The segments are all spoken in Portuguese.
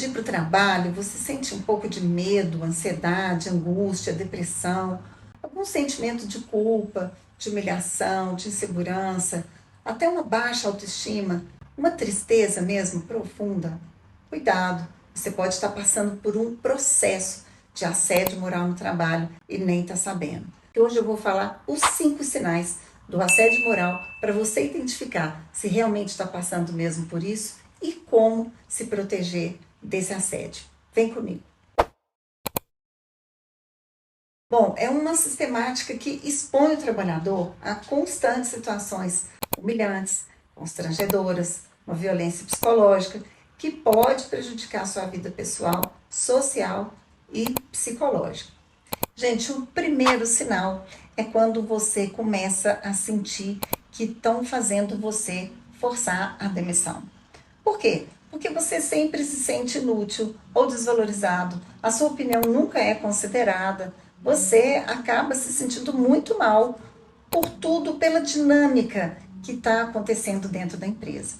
de ir para o trabalho, você sente um pouco de medo, ansiedade, angústia, depressão, algum sentimento de culpa, de humilhação, de insegurança, até uma baixa autoestima, uma tristeza mesmo profunda? Cuidado, você pode estar passando por um processo de assédio moral no trabalho e nem está sabendo. E hoje eu vou falar os 5 sinais do assédio moral para você identificar se realmente está passando mesmo por isso e como se proteger desse assédio. Vem comigo. Bom, é uma sistemática que expõe o trabalhador a constantes situações humilhantes, constrangedoras, uma violência psicológica que pode prejudicar a sua vida pessoal, social e psicológica. Gente, o primeiro sinal é quando você começa a sentir que estão fazendo você forçar a demissão. Por quê? Porque você sempre se sente inútil ou desvalorizado, a sua opinião nunca é considerada, você acaba se sentindo muito mal por tudo, pela dinâmica que está acontecendo dentro da empresa.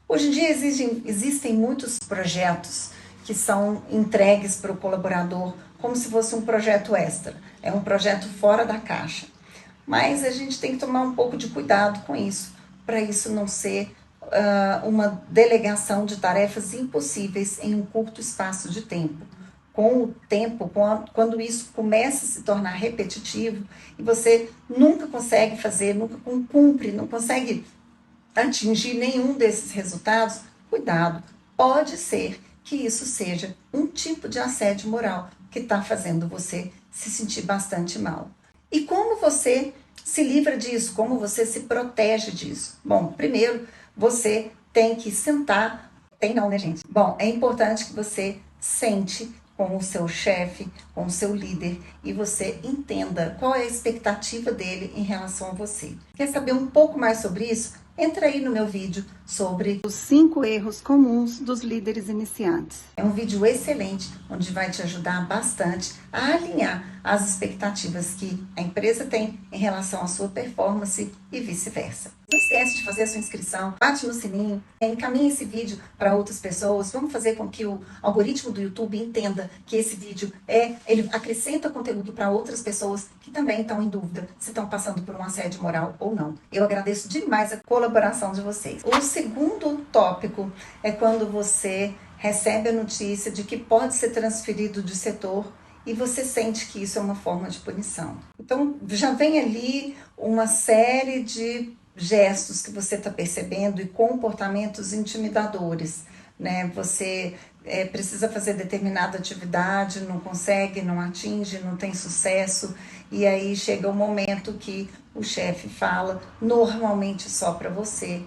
Hoje em dia existem muitos projetos que são entregues para o colaborador como se fosse um projeto extra, é um projeto fora da caixa. Mas a gente tem que tomar um pouco de cuidado com isso, para isso não ser uma delegação de tarefas impossíveis em um curto espaço de tempo. Com o tempo, quando isso começa a se tornar repetitivo e você nunca consegue fazer, nunca cumpre, não consegue atingir nenhum desses resultados, cuidado, pode ser que isso seja um tipo de assédio moral que está fazendo você se sentir bastante mal. E como você se livra disso? Como você se protege disso? Bom, primeiro você tem que sentar. Tem não, né, gente? Bom, é importante que você sente com o seu chefe, com o seu líder e você entenda qual é a expectativa dele em relação a você. Quer saber um pouco mais sobre isso? Entra aí no meu vídeo sobre os 5 erros comuns dos líderes iniciantes. É um vídeo excelente, onde vai te ajudar bastante a alinhar as expectativas que a empresa tem em relação à sua performance e vice-versa. Não esquece de fazer a sua inscrição, bate no sininho, encaminhe esse vídeo para outras pessoas. Vamos fazer com que o algoritmo do YouTube entenda que esse vídeo ele acrescenta conteúdo para outras pessoas que também estão em dúvida se estão passando por um assédio moral ou não. Eu agradeço demais a colaboração de vocês. O segundo tópico é quando você recebe a notícia de que pode ser transferido de setor e você sente que isso é uma forma de punição. Então, já vem ali uma série de gestos que você está percebendo e comportamentos intimidadores, né? Você precisa fazer determinada atividade, não consegue, não atinge, não tem sucesso, e aí chega o momento que o chefe fala, normalmente só para você,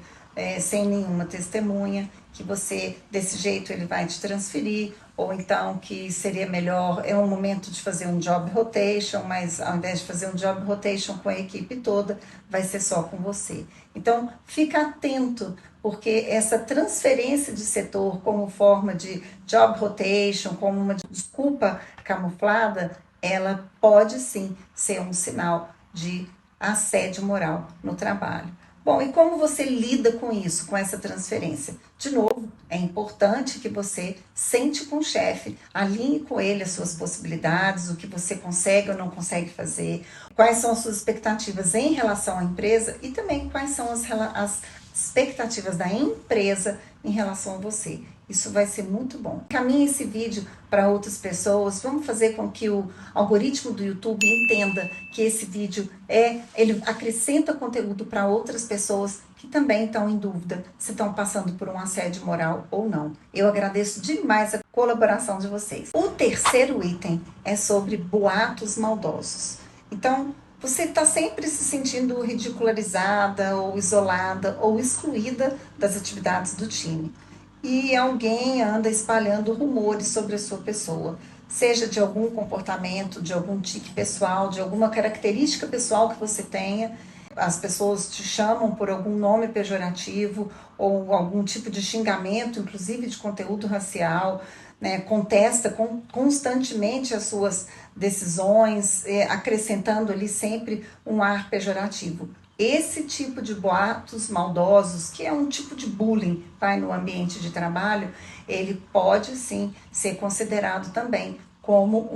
sem nenhuma testemunha, que você, desse jeito, ele vai te transferir, ou então que seria melhor, é um momento de fazer um job rotation, mas ao invés de fazer um job rotation com a equipe toda, vai ser só com você. Então, fica atento, porque essa transferência de setor como forma de job rotation, como uma desculpa camuflada, ela pode sim ser um sinal de assédio moral no trabalho. Bom, e como você lida com isso, com essa transferência? De novo, é importante que você sente com o chefe, alinhe com ele as suas possibilidades, o que você consegue ou não consegue fazer, quais são as suas expectativas em relação à empresa e também quais são as expectativas da empresa em relação a você. Isso vai ser muito bom. Encaminhe esse vídeo para outras pessoas. Vamos fazer com que o algoritmo do YouTube entenda que esse vídeo ele acrescenta conteúdo para outras pessoas que também estão em dúvida se estão passando por um assédio moral ou não. Eu agradeço demais a colaboração de vocês. O terceiro item é sobre boatos maldosos. Então, você está sempre se sentindo ridicularizada ou isolada ou excluída das atividades do time. E alguém anda espalhando rumores sobre a sua pessoa, seja de algum comportamento, de algum tique pessoal, de alguma característica pessoal que você tenha. As pessoas te chamam por algum nome pejorativo ou algum tipo de xingamento, inclusive de conteúdo racial, né? Contesta constantemente as suas decisões, acrescentando ali sempre um ar pejorativo. Esse tipo de boatos maldosos, que é um tipo de bullying, tá, no ambiente de trabalho, ele pode sim ser considerado também como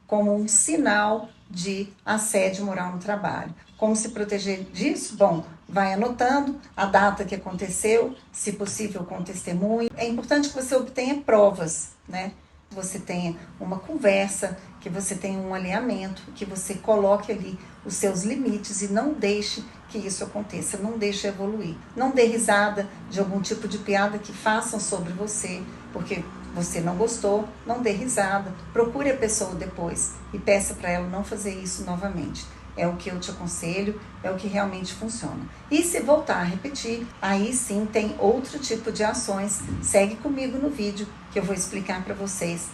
como um sinal de assédio moral no trabalho. Como se proteger disso? Bom, vai anotando a data que aconteceu, se possível com testemunho. É importante que você obtenha provas, né? Que você tenha uma conversa, que você tenha um alinhamento, que você coloque ali os seus limites e não deixe que isso aconteça, não deixe evoluir. Não dê risada de algum tipo de piada que façam sobre você, porque você não gostou, não dê risada. Procure a pessoa depois e peça para ela não fazer isso novamente. É o que eu te aconselho, é o que realmente funciona. E se voltar a repetir, aí sim tem outro tipo de ações. Segue comigo no vídeo que eu vou explicar para vocês.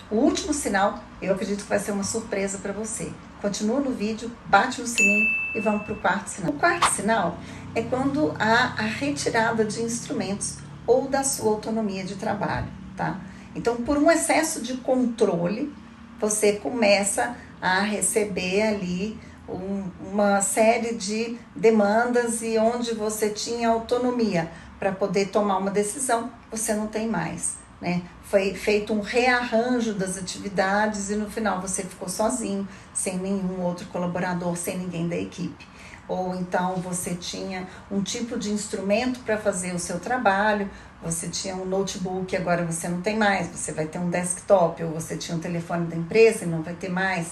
O último sinal, eu acredito que vai ser uma surpresa para você. Continua no vídeo, bate no sininho e vamos para o quarto sinal. O quarto sinal é quando há a retirada de instrumentos ou da sua autonomia de trabalho, tá? Então, por um excesso de controle, você começa a receber ali uma série de demandas e onde você tinha autonomia para poder tomar uma decisão, você não tem mais, né? Foi feito um rearranjo das atividades e no final você ficou sozinho, sem nenhum outro colaborador, sem ninguém da equipe. Ou então você tinha um tipo de instrumento para fazer o seu trabalho, você tinha um notebook, agora você não tem mais, você vai ter um desktop, ou você tinha um telefone da empresa e não vai ter mais.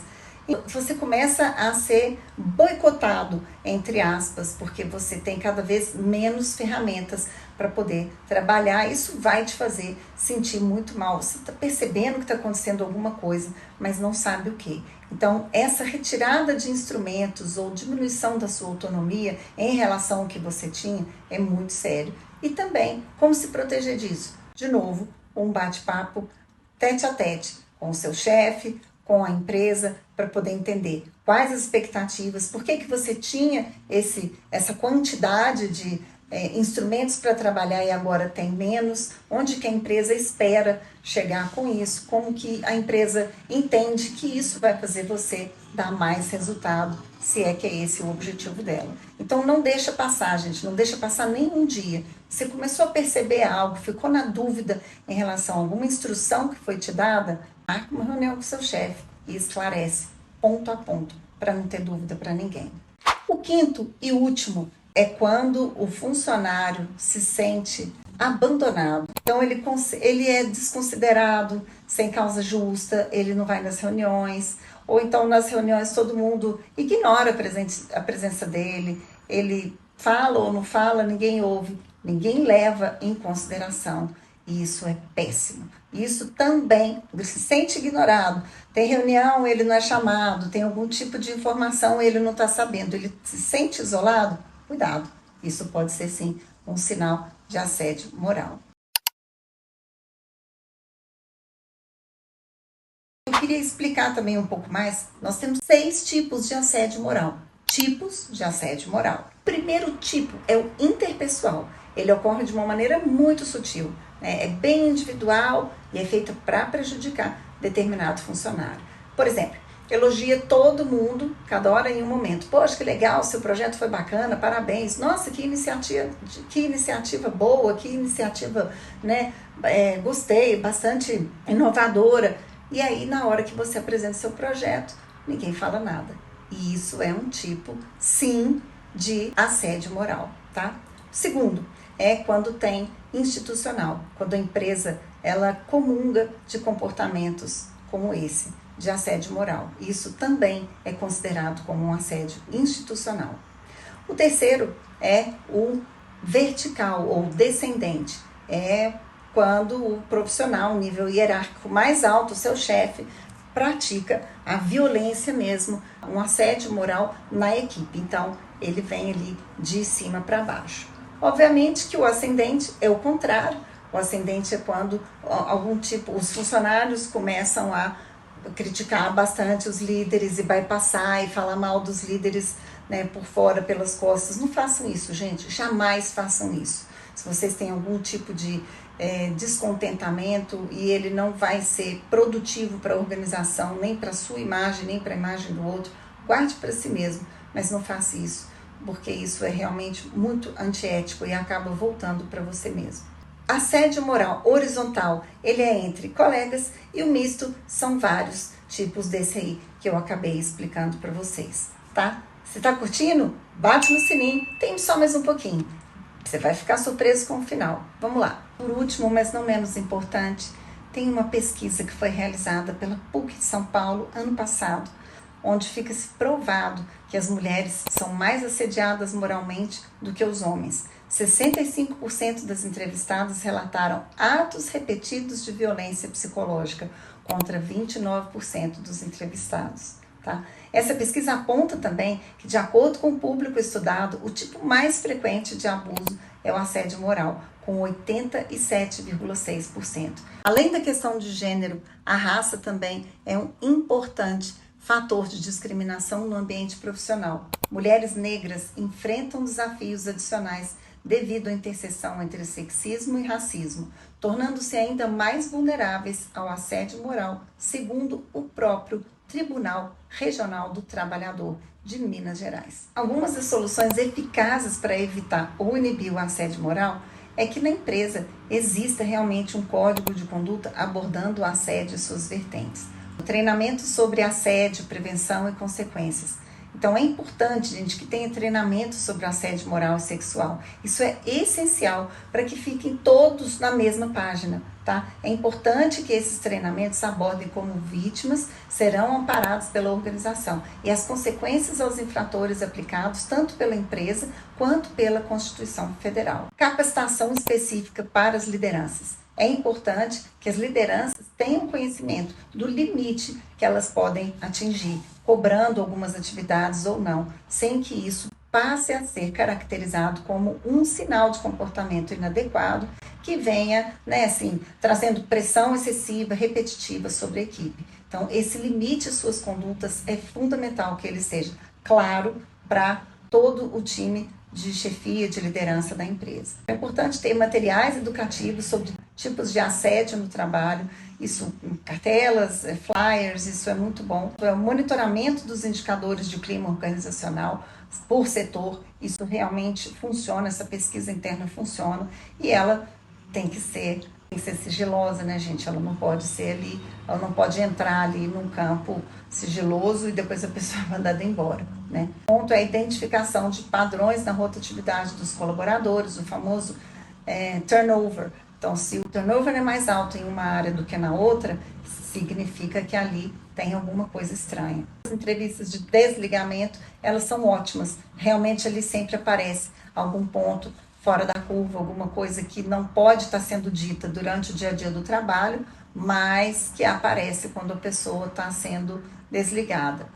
E você começa a ser boicotado, entre aspas, porque você tem cada vez menos ferramentas para poder trabalhar. Isso vai te fazer sentir muito mal. Você está percebendo que está acontecendo alguma coisa, mas não sabe o que. Então, essa retirada de instrumentos ou diminuição da sua autonomia em relação ao que você tinha é muito sério. E também, como se proteger disso? De novo, um bate-papo tete a tete com o seu chefe, com a empresa, para poder entender quais as expectativas, por que você tinha essa quantidade de instrumentos para trabalhar e agora tem menos, onde que a empresa espera chegar com isso, como que a empresa entende que isso vai fazer você dar mais resultado, se é que é esse o objetivo dela. Então não deixa passar, gente, não deixa passar nem um dia. Você começou a perceber algo, ficou na dúvida em relação a alguma instrução que foi te dada, marque uma reunião com seu chefe e esclarece ponto a ponto, para não ter dúvida para ninguém. O quinto e último é quando o funcionário se sente abandonado. Então ele é desconsiderado, sem causa justa, ele não vai nas reuniões, ou então nas reuniões todo mundo ignora a presença dele, ele fala ou não fala, ninguém ouve, ninguém leva em consideração. E isso é péssimo. Isso também, ele se sente ignorado. Tem reunião, ele não é chamado, tem algum tipo de informação, ele não está sabendo, ele se sente isolado. Cuidado, isso pode ser sim um sinal de assédio moral. Eu queria explicar também um pouco mais. Nós temos 6 tipos de assédio moral. Tipos de assédio moral. O primeiro tipo é o interpessoal. Ele ocorre de uma maneira muito sutil, né? É bem individual e é feito para prejudicar determinado funcionário. Por exemplo, elogia todo mundo, cada hora em um momento. Poxa, que legal, seu projeto foi bacana, parabéns. Nossa, que iniciativa boa, que iniciativa, né? Gostei, bastante inovadora. E aí, na hora que você apresenta seu projeto, ninguém fala nada. E isso é um tipo, sim, de assédio moral, tá? Segundo, é quando tem institucional, quando a empresa, ela comunga de comportamentos como esse, de assédio moral. Isso também é considerado como um assédio institucional. O terceiro é o vertical ou descendente. É quando o profissional, nível hierárquico mais alto, seu chefe, pratica a violência mesmo, um assédio moral na equipe. Então, ele vem ali de cima para baixo. Obviamente que o ascendente é o contrário. O ascendente é quando os funcionários começam a criticar bastante os líderes e bypassar e falar mal dos líderes, né, por fora, pelas costas. Não façam isso, gente. Jamais façam isso. Se vocês têm algum tipo de descontentamento e ele não vai ser produtivo para a organização, nem para a sua imagem, nem para a imagem do outro, guarde para si mesmo, mas não faça isso. porque isso é realmente muito antiético e acaba voltando para você mesmo. Assédio moral horizontal, ele é entre colegas, e o misto são vários tipos desse aí que eu acabei explicando para vocês, tá? Você tá curtindo? Bate no sininho, tem só mais um pouquinho. Você vai ficar surpreso com o final. Vamos lá. Por último, mas não menos importante, tem uma pesquisa que foi realizada pela PUC de São Paulo ano passado, onde fica-se provado que as mulheres são mais assediadas moralmente do que os homens. 65% das entrevistadas relataram atos repetidos de violência psicológica, contra 29% dos entrevistados. Tá? Essa pesquisa aponta também que, de acordo com o público estudado, o tipo mais frequente de abuso é o assédio moral, com 87,6%. Além da questão de gênero, a raça também é um importante fator de discriminação no ambiente profissional. Mulheres negras enfrentam desafios adicionais devido à interseção entre sexismo e racismo, tornando-se ainda mais vulneráveis ao assédio moral, segundo o próprio Tribunal Regional do Trabalhador de Minas Gerais. Algumas das soluções eficazes para evitar ou inibir o assédio moral é que na empresa exista realmente um código de conduta abordando o assédio e suas vertentes. O treinamento sobre assédio, prevenção e consequências. Então é importante, gente, que tenha treinamento sobre assédio moral e sexual. Isso é essencial para que fiquem todos na mesma página, tá? É importante que esses treinamentos abordem como vítimas serão amparados pela organização e as consequências aos infratores aplicados tanto pela empresa quanto pela Constituição Federal. Capacitação específica para as lideranças. É importante que as lideranças tenham conhecimento do limite que elas podem atingir, cobrando algumas atividades ou não, sem que isso passe a ser caracterizado como um sinal de comportamento inadequado que venha, trazendo pressão excessiva, repetitiva sobre a equipe. Então, esse limite às suas condutas é fundamental que ele seja claro para todo o time de chefia, de liderança da empresa. É importante ter materiais educativos sobre tipos de assédio no trabalho, isso, cartelas, flyers, isso é muito bom. O monitoramento dos indicadores de clima organizacional por setor, isso realmente funciona, essa pesquisa interna funciona e ela tem que ser sigilosa, né, gente? Ela não pode ser ali, ela não pode entrar ali num campo sigiloso e depois a pessoa é mandada embora, né? O ponto é a identificação de padrões na rotatividade dos colaboradores, o famoso turnover. Então, se o turnover é mais alto em uma área do que na outra, significa que ali tem alguma coisa estranha. As entrevistas de desligamento, elas são ótimas. Realmente ali sempre aparece algum ponto fora da curva, alguma coisa que não pode estar sendo dita durante o dia a dia do trabalho, mas que aparece quando a pessoa está sendo desligada.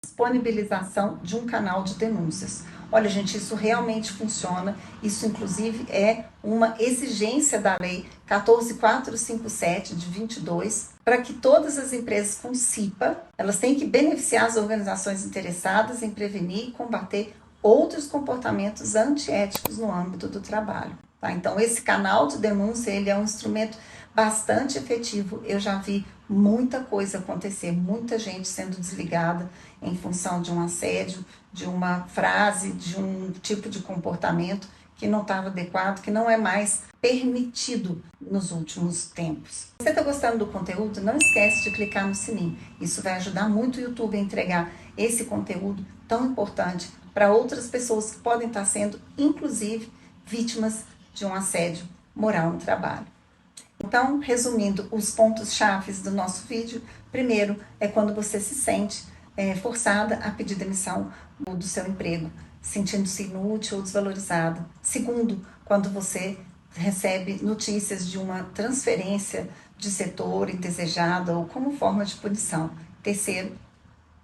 Disponibilização de um canal de denúncias. Olha, gente, isso realmente funciona. Isso, inclusive, é uma exigência da Lei 14.457 de 22, para que todas as empresas com CIPA, elas têm que beneficiar as organizações interessadas em prevenir e combater outros comportamentos antiéticos no âmbito do trabalho. Tá? Então, esse canal de denúncia, ele é um instrumento bastante efetivo. Eu já vi muita coisa acontecer, muita gente sendo desligada em função de um assédio, de uma frase, de um tipo de comportamento que não estava adequado, que não é mais permitido nos últimos tempos. Se você está gostando do conteúdo, não esquece de clicar no sininho. Isso vai ajudar muito o YouTube a entregar esse conteúdo tão importante para outras pessoas que podem estar sendo, inclusive, vítimas de um assédio moral no trabalho. Então, resumindo os pontos-chave do nosso vídeo, primeiro é quando você se sente forçada a pedir demissão do seu emprego, sentindo-se inútil ou desvalorizada. Segundo, quando você recebe notícias de uma transferência de setor indesejada ou como forma de punição. Terceiro,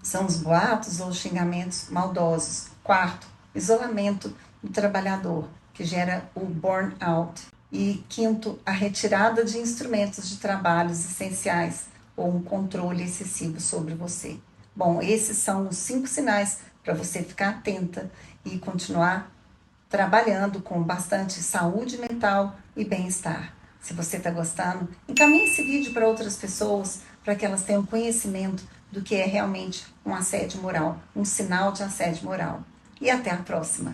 são os boatos ou os xingamentos maldosos. Quarto, isolamento do trabalhador, que gera o burnout. E quinto, a retirada de instrumentos de trabalhos essenciais ou um controle excessivo sobre você. Bom, esses são os 5 sinais para você ficar atenta e continuar trabalhando com bastante saúde mental e bem-estar. Se você está gostando, encaminhe esse vídeo para outras pessoas, para que elas tenham conhecimento do que é realmente um assédio moral, um sinal de assédio moral. E até a próxima!